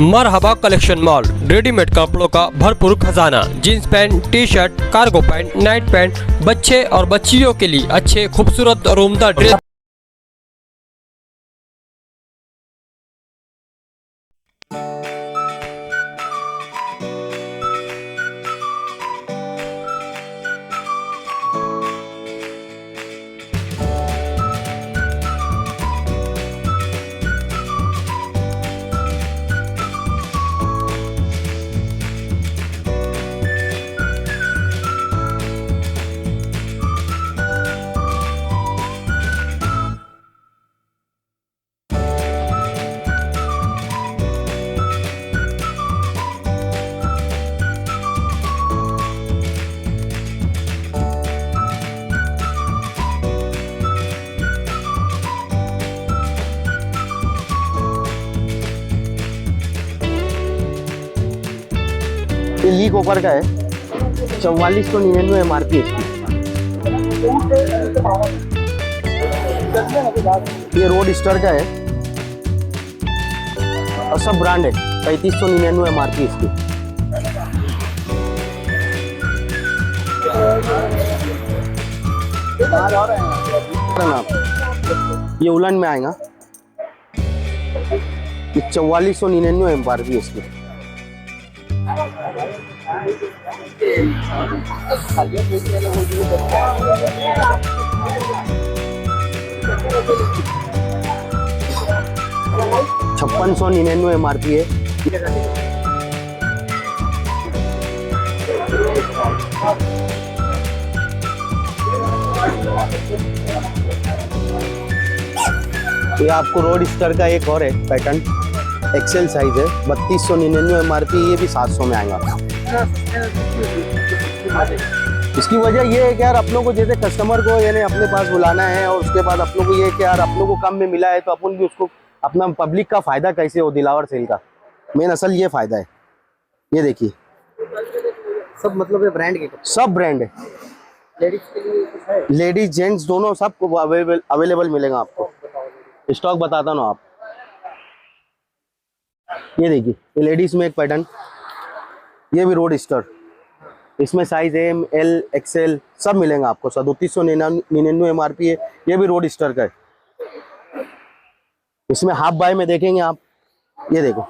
मरहबा collection mall, readymade कपड़ों का भरपूर खजाना। Jeans pant, T shirt, cargo pant, night pant, बच्चे और बच्चियों के लिए अच्छे खूबसूरत और उम्दा ड्रेस। ये लीक ऊपर का है, 4499 MRP इसकी। ये रोड स्टार का है और सब ब्रांड है, 3599 MRP इसकी। ये उलन में आएगा, ये 4499 MRP इसकी। $5699 MRP है। ये आपको रोड स्टार का एक और है पैटर्न, एक्सेल साइज है, 3299 MRP। ये भी 700 में आएगा। इसकी वजह ये है कि यार अपनों को जैसे कस्टमर को यानी अपने पास बुलाना है और उसके बाद अपनों को ये है कि यार अपनों को कम में मिला है तो अपन भी उसको अपना पब्लिक का फायदा कैसे हो, दिलावर सेल का मेन असल ये फायदा है। ये देखिए सब मतलब ये ब्रांड के सब ब्रांड है, लेडीज के लिए कुछ है? लेडीज जेंट्स दोनों सबको अवेलेबल मिलेगा आपको। स्टॉक बताता ना आप। ये देखिए ये लेडीज में एक पैटर्न, ये भी रोड स्टार, इसमें साइज एम एल एक्सएल सब मिलेगा आपको। 3799 MRP है। ये भी रोड स्टार का है। इसमें हाफ बाय में देखेंगे आप, ये देखो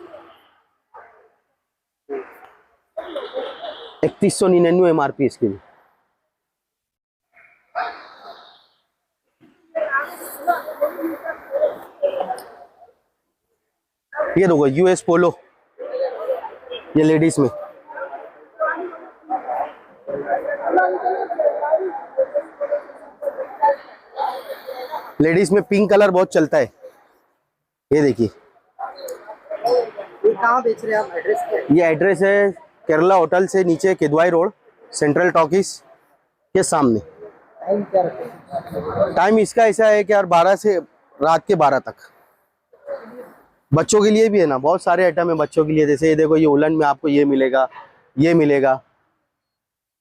3199 MRP इसकी भी। ये देखो यूएस पोलो, ये लेडीज में, लेडीज में पिंक कलर बहुत चलता है। ये देखिए ये कहाँ बेच रहे हैं आप? एड्रेस क्या है? ये एड्रेस है केरला होटल से नीचे किदवाई रोड, सेंट्रल टॉकीज के सामने। टाइम क्या रखते हैं? टाइम इसका ऐसा है कि यार 12 से रात के 12 तक। बच्चों के लिए भी है ना, बहुत सारे आइटम है बच्चों के लिए। जैसे ये देखो ये उलन में आपको ये मिलेगा, ये मिलेगा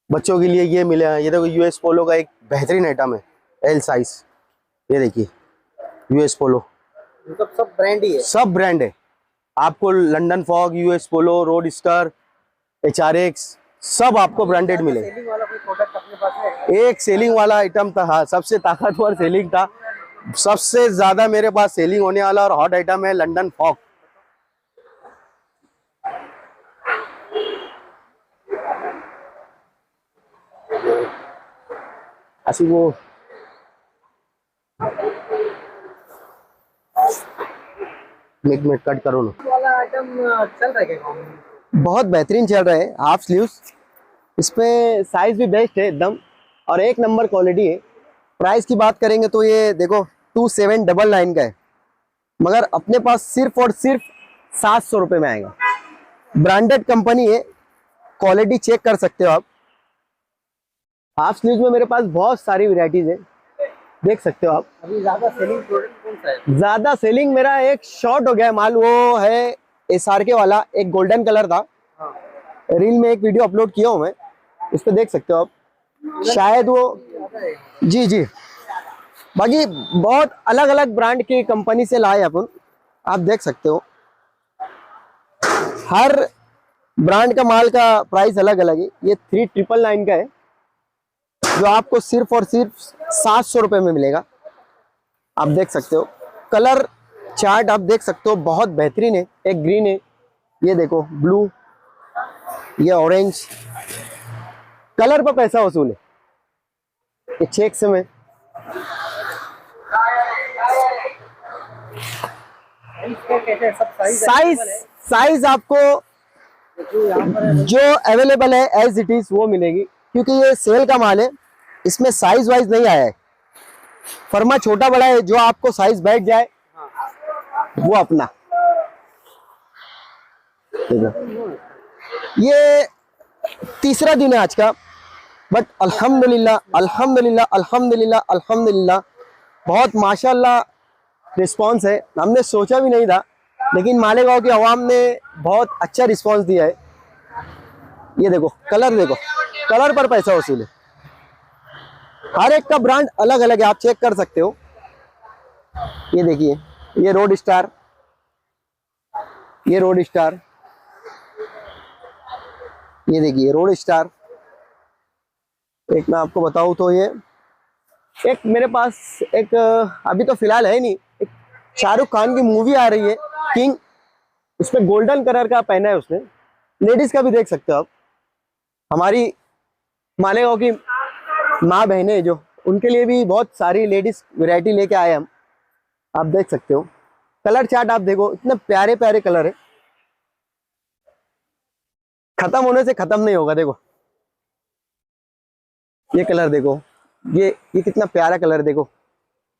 बच्चों के लिए, ये मिलेगा। ये देखो यूएस पोलो का एक बेहतरीन आइटम है, एल साइज। ये देखिए यूएस पोलो, मतलब सब ब्रांड ही है? सब ब्रांड है आपको। London fog, US Polo, road star, HRX सब आपको ब्रांडेड मिलेगा। सेलिंग वाला कोई प्रोडक्ट अपने पास है? एक सेलिंग वाला आइटम था, हाँ सबसे ताकतवर सेलिंग था, सबसे ज्यादा मेरे पास सेलिंग होने वाला और हॉट आइटम है लंदन फॉग। ऐसी वो मिनट कट करो ना। वाला आइटम चल रहा है क्या? बहुत बेहतरीन चल रहा है, हाफ स्लीव्स। इस पे साइज भी बेस्ट है एकदम और एक नंबर क्वालिटी है। प्राइस की बात करेंगे तो ये देखो 2799 का है, मगर अपने पास सिर्फ और सिर्फ 700 रुपये में आएगा। ब्रांडेड कंपनी है, क्वालिटी चेक कर सकते हो आप। हाफ स्लीव्स में मेरे पास बहुत सारी वैरायटीज है, देख सकते हो आप। अभी ज्यादा सेलिंग प्रोडक्ट कौन सा है? ज्यादा सेलिंग मेरा एक शॉर्ट हो गया माल, वो है SRK वाला, एक गोल्डन कलर था। हाँ। रील में एक वीडियो अपलोड किया हूँ मैं, उस पर देख सकते हो आप। शायद वो जी जी, बाकी बहुत अलग अलग ब्रांड की कंपनी से लाए अपन, आप देख सकते हो। हर ब्रांड का माल का प्राइस अलग अलग है। ये 3999 का है, जो आपको सिर्फ और सिर्फ 700 रुपये में मिलेगा। आप देख सकते हो, कलर चार्ट आप देख सकते हो, बहुत बेहतरीन है। एक ग्रीन है, ये देखो ब्लू, ये ऑरेंज, कलर पर पैसा वसूल है। ये चेक्स में कैसे है? सब साइज आपको जो यहाँ पर है जो अवेलेबल है एज इट इज वो मिलेगी, क्योंकि ये सेल का माल है, इसमें साइज वाइज नहीं आया है। फर्मा छोटा बड़ा है, जो आपको साइज बैठ जाए वो अपना। देखो, ये तीसरा दिन है आज का, बट अल्हम्दुलिल्लाह अल्हम्दुलिल्लाह अल्हम्दुलिल्लाह अल्हम्दुलिल्लाह बहुत माशाल्लाह रिस्पांस है। हमने सोचा भी नहीं था, लेकिन मालेगांव की आवाम ने बहुत अच्छा रिस्पांस दिया है। ये देखो कलर, देखो कलर पर पैसा वसूल है। हर एक का ब्रांड अलग अलग है, आप चेक कर सकते हो। ये देखिए, ये रोड स्टार, ये रोड स्टार, ये देखिए रोड स्टार। एक मैं आपको बताऊं तो ये एक मेरे पास एक अभी तो फिलहाल है नहीं, एक शाहरुख खान की मूवी आ रही है किंग, उसमें गोल्डन कलर का पहना है उसने। लेडीज का भी देख सकते हो आप। हमारी मालेगांव की माँ बहनें जो, उनके लिए भी बहुत सारी लेडीज वैरायटी लेके आए हम। आप देख सकते हो, कलर चार्ट आप देखो, इतने प्यारे प्यारे कलर है, खत्म होने से खत्म नहीं होगा। देखो ये कलर देखो, ये कितना प्यारा कलर देखो,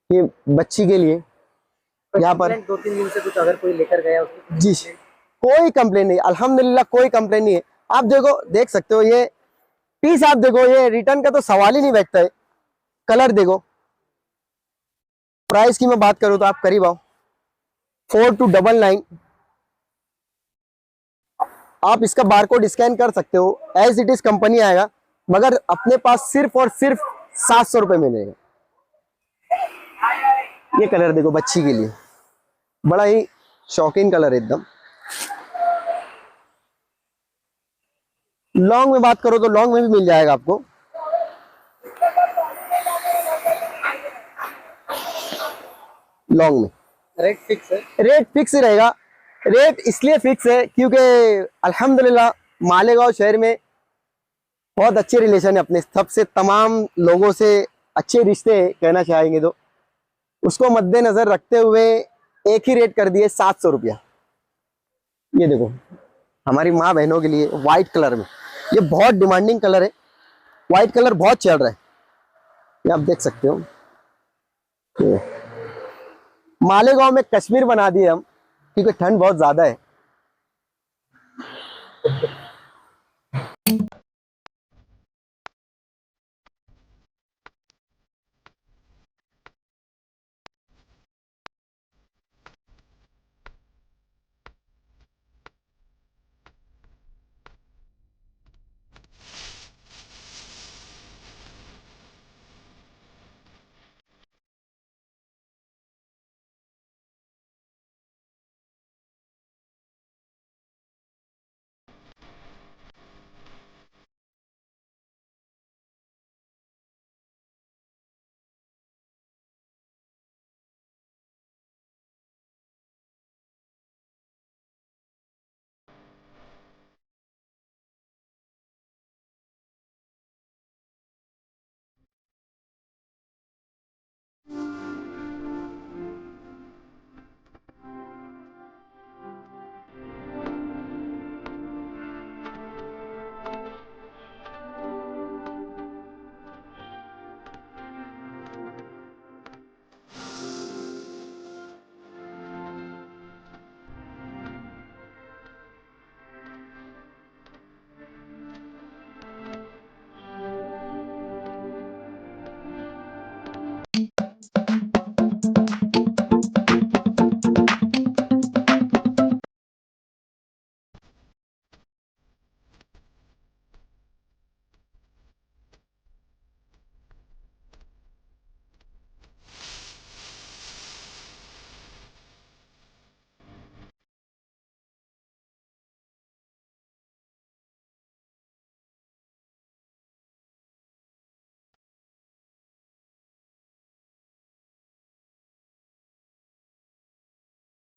ये बच्ची के लिए। यहाँ पर 2-3 दिन से कुछ अगर कोई लेकर गया उसको जी कोई कंप्लेन नहीं, अल्हम्दुलिल्लाह कोई कंप्लेन नहीं है। आप देखो, देख सकते हो ये पीस, आप देखो ये रिटर्न का तो सवाल ही नहीं बैठता है। कलर देखो। प्राइस की मैं बात करूं तो आप करीब आओ, 4299। आप इसका बारकोड स्कैन कर सकते हो, एज इट इज कंपनी आएगा, मगर अपने पास सिर्फ और सिर्फ 700 रुपये मिलेगा। ये कलर देखो बच्ची के लिए, बड़ा ही शौकीन कलर है एकदम। लॉन्ग में बात करो तो लॉन्ग में भी मिल जाएगा आपको। लॉन्ग में रेट फिक्स है। रेट फिक्स ही रहेगा। रेट इसलिए फिक्स है क्योंकि अल्हम्दुलिल्लाह मालेगांव शहर में बहुत अच्छे रिलेशन है अपने सबसे, तमाम लोगों से अच्छे रिश्ते हैं कहना चाहेंगे तो। उसको मद्देनजर रखते हुए एक ही रेट कर दिए 700 रुपया। ये देखो हमारी माँ बहनों के लिए व्हाइट कलर में, ये बहुत डिमांडिंग कलर है, व्हाइट कलर बहुत चल रहा है, ये आप देख सकते हो। मालेगांव में कश्मीर बना दिए हम, क्योंकि ठंड बहुत ज्यादा है।